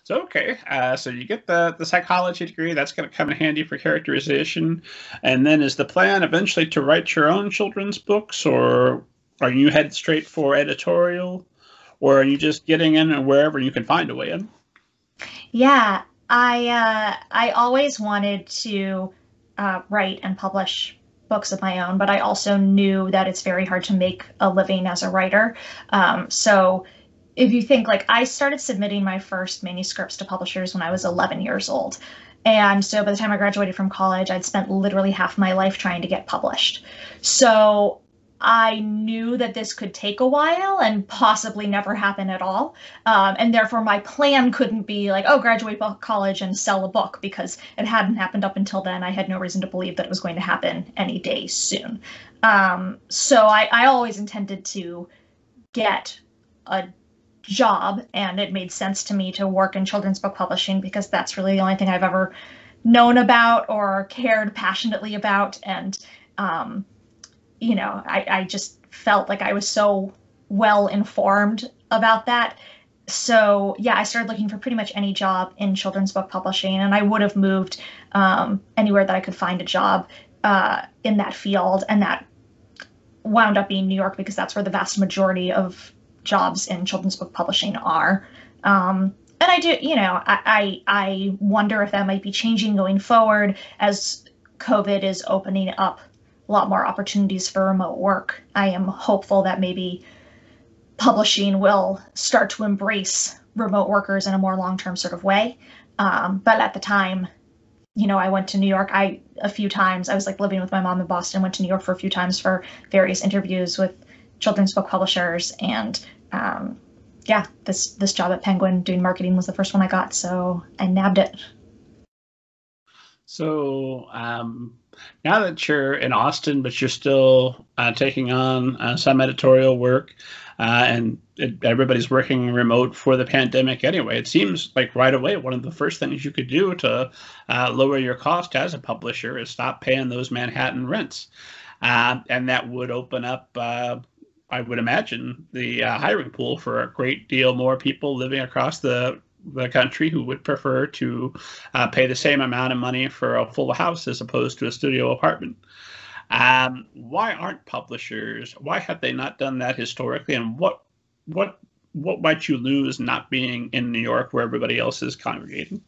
So, okay, so you get the psychology degree. That's going to come in handy for characterization. And then is the plan eventually to write your own children's books, or are you headed straight for editorial, or are you just getting in and wherever you can find a way in? Yeah, I always wanted to write and publish books of my own, but I also knew that it's very hard to make a living as a writer. So if you think, like, I started submitting my first manuscripts to publishers when I was 11 years old. And so by the time I graduated from college, I'd spent literally half my life trying to get published. So I knew that this could take a while and possibly never happen at all. And therefore, my plan couldn't be like, oh, graduate college and sell a book, because it hadn't happened up until then. I had no reason to believe that it was going to happen any day soon. So I always intended to get a job, and it made sense to me to work in children's book publishing because that's really the only thing I've ever known about or cared passionately about. And I just felt like I was so well informed about that. So yeah, I started looking for pretty much any job in children's book publishing, and I would have moved anywhere that I could find a job in that field, and that wound up being New York because that's where the vast majority of jobs in children's book publishing are. And I do, I wonder if that might be changing going forward as COVID is opening up a lot more opportunities for remote work. I am hopeful that maybe publishing will start to embrace remote workers in a more long-term sort of way. But at the time, I went to New York a few times. I was like living with my mom in Boston, went to New York for a few times for various interviews with children's book publishers. And this job at Penguin doing marketing was the first one I got. So I nabbed it. So now that you're in Austin, but you're still taking on some editorial work, and everybody's working remote for the pandemic anyway, it seems like right away one of the first things you could do to lower your cost as a publisher is stop paying those Manhattan rents. And that would open up, I would imagine, the hiring pool for a great deal more people living across the country who would prefer to pay the same amount of money for a full house as opposed to a studio apartment. Why aren't publishers? Why have they not done that historically? And what might you lose not being in New York where everybody else is congregating?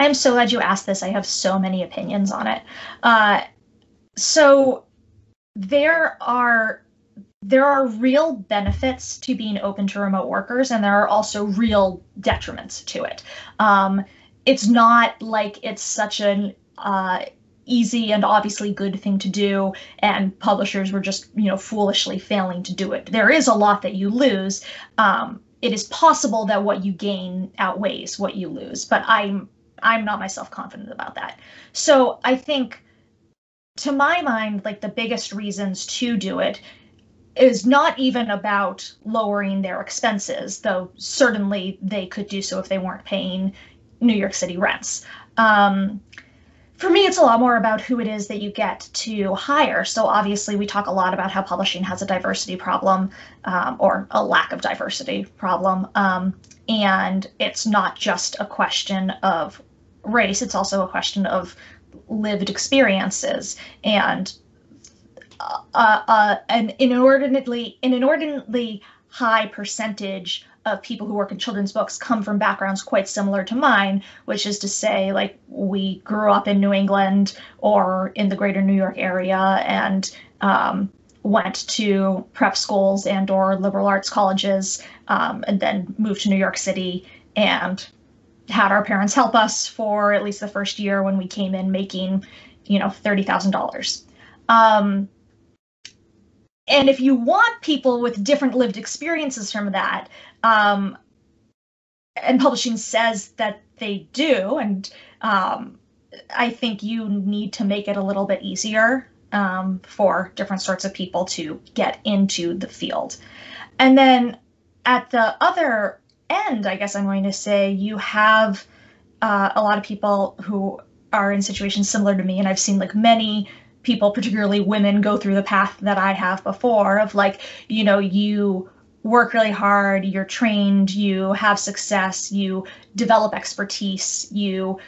I'm so glad you asked this. I have so many opinions on it. So there are real benefits to being open to remote workers, and there are also real detriments to it. It's not like it's such an easy and obviously good thing to do, and publishers were just, foolishly failing to do it. There is a lot that you lose. It is possible that what you gain outweighs what you lose, but I'm not myself confident about that. So I think, to my mind, like, the biggest reasons to do it is not even about lowering their expenses, though certainly they could do so if they weren't paying New York City rents. For me, it's a lot more about who it is that you get to hire. So obviously we talk a lot about how publishing has a diversity problem, or a lack of diversity problem. And it's not just a question of race, it's also a question of lived experiences. And an inordinately high percentage of people who work in children's books come from backgrounds quite similar to mine, which is to say, like, we grew up in New England or in the greater New York area and went to prep schools and or liberal arts colleges, and then moved to New York City and had our parents help us for at least the first year when we came in making, $30,000. And if you want people with different lived experiences from that, and publishing says that they do, and I think you need to make it a little bit easier for different sorts of people to get into the field. And then at the other end, I guess I'm going to say, you have a lot of people who are in situations similar to me, and I've seen, like, many people, particularly women, go through the path that I have before of, like, you work really hard, you're trained, you have success, you develop expertise, you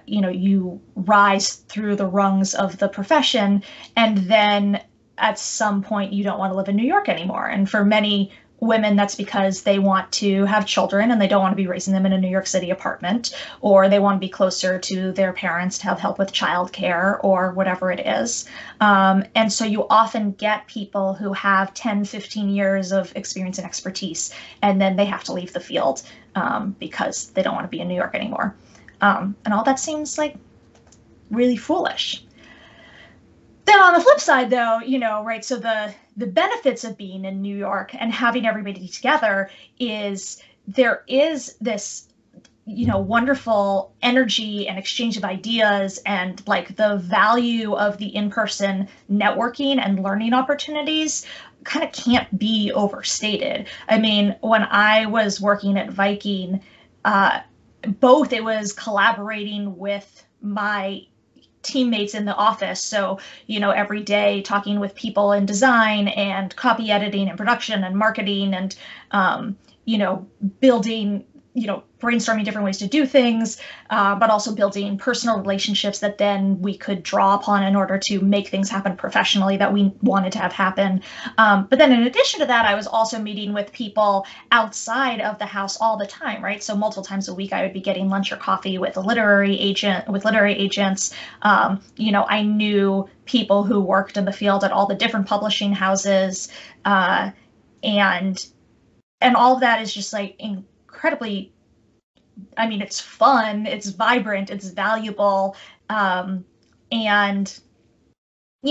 you rise through the rungs of the profession, and then at some point you don't want to live in New York anymore. And for many women, that's because they want to have children and they don't want to be raising them in a New York City apartment, or they want to be closer to their parents to have help with childcare or whatever it is. And so you often get people who have 10, 15 years of experience and expertise, and then they have to leave the field because they don't want to be in New York anymore. And all that seems like really foolish. Then on the flip side, though, right, so the benefits of being in New York and having everybody together is there is this, wonderful energy and exchange of ideas, and like the value of the in-person networking and learning opportunities kind of can't be overstated. I mean, when I was working at Viking, both it was collaborating with my teammates in the office. So, every day talking with people in design and copy editing and production and marketing and, building, brainstorming different ways to do things, but also building personal relationships that then we could draw upon in order to make things happen professionally that we wanted to have happen. But then in addition to that, I was also meeting with people outside of the house all the time, right? So multiple times a week, I would be getting lunch or coffee with literary agents. I knew people who worked in the field at all the different publishing houses, and all of that is just like incredibly, I mean, it's fun, it's vibrant, it's valuable. And,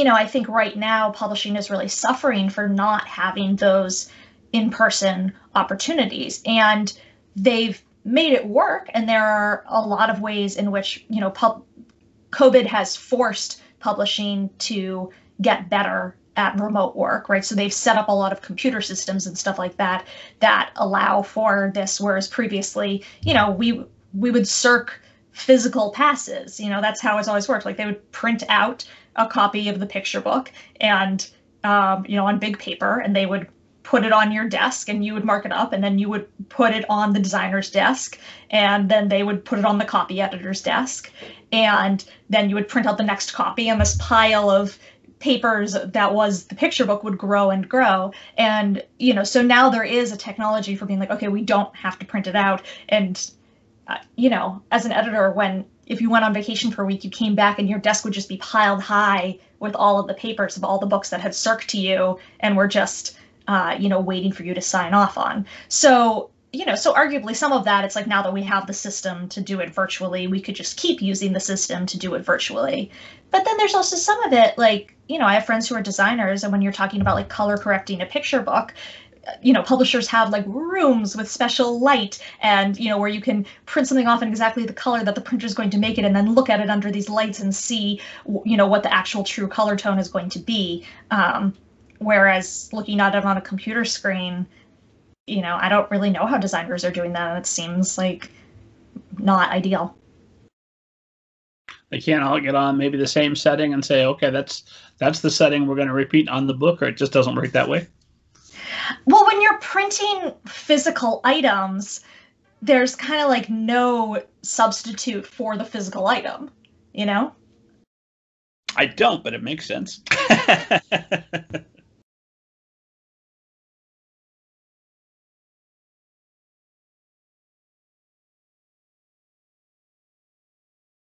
I think right now publishing is really suffering for not having those in-person opportunities. And they've made it work. And there are a lot of ways in which, COVID has forced publishing to get better at remote work, right? So they've set up a lot of computer systems and stuff like that that allow for this, whereas previously, we would circ physical passes. That's how it's always worked. Like they would print out a copy of the picture book and, on big paper, and they would put it on your desk and you would mark it up, and then you would put it on the designer's desk, and then they would put it on the copy editor's desk, and then you would print out the next copy, and this pile of papers that was the picture book would grow and grow. And, so now there is a technology for being like, okay, we don't have to print it out. And, as an editor, if you went on vacation for a week, you came back and your desk would just be piled high with all of the papers of all the books that had circed to you and were just, waiting for you to sign off on. So, so arguably some of that, it's like now that we have the system to do it virtually, we could just keep using the system to do it virtually. But then there's also some of it, like, I have friends who are designers, and when you're talking about like color correcting a picture book, publishers have like rooms with special light and, where you can print something off in exactly the color that the printer is going to make it, and then look at it under these lights and see, what the actual true color tone is going to be. Whereas looking at it on a computer screen, I don't really know how designers are doing that, and it seems like not ideal. They can't all get on maybe the same setting and say, okay, that's the setting we're going to repeat on the book, or it just doesn't work that way? Well, when you're printing physical items, there's kind of like no substitute for the physical item, I don't, but it makes sense.